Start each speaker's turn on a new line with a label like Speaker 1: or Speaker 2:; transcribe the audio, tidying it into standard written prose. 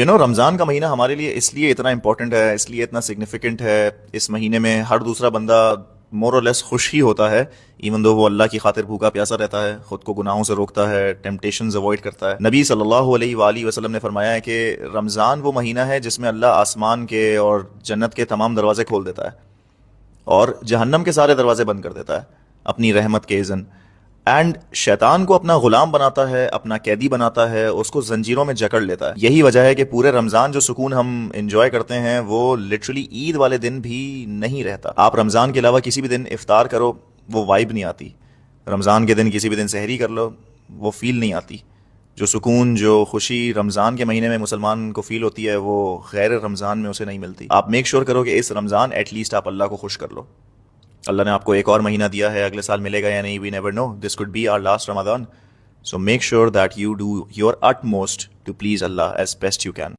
Speaker 1: رمضان کا مہینہ ہمارے لیے اس لیے اتنا امپورٹنٹ ہے، اس لیے اتنا سگنیفیکنٹ ہے. اس مہینے میں ہر دوسرا بندہ مور اور لیس خوش ہی ہوتا ہے، ایون دو وہ اللہ کی خاطر بھوکا پیاسا رہتا ہے، خود کو گناہوں سے روکتا ہے، ٹیمپٹیشنز اوائڈ کرتا ہے. نبی صلی اللہ علیہ وآلہ وسلم نے فرمایا ہے کہ رمضان وہ مہینہ ہے جس میں اللہ آسمان کے اور جنت کے تمام دروازے کھول دیتا ہے اور جہنم کے سارے دروازے بند کر دیتا ہے اپنی رحمت کے اذن. اینڈ شیطان کو اپنا غلام بناتا ہے، اپنا قیدی بناتا ہے، اس کو زنجیروں میں جکڑ لیتا ہے. یہی وجہ ہے کہ پورے رمضان جو سکون ہم انجوائے کرتے ہیں وہ لٹرلی عید والے دن بھی نہیں رہتا. آپ رمضان کے علاوہ کسی بھی دن افطار کرو وہ وائب نہیں آتی، رمضان کے دن کسی بھی دن سحری کر لو وہ فیل نہیں آتی. جو سکون، جو خوشی رمضان کے مہینے میں مسلمان کو فیل ہوتی ہے وہ غیر رمضان میں اسے نہیں ملتی. آپ میک شور کرو کہ اس رمضان ایٹ لیسٹ آپ اللہ کو خوش کر لو. اللہ نے آپ کو ایک اور مہینہ دیا ہے، اگلے سال ملے گا یا نہیں، we never know, this could be our last Ramadan. So make sure that you do your utmost to please Allah as best you can.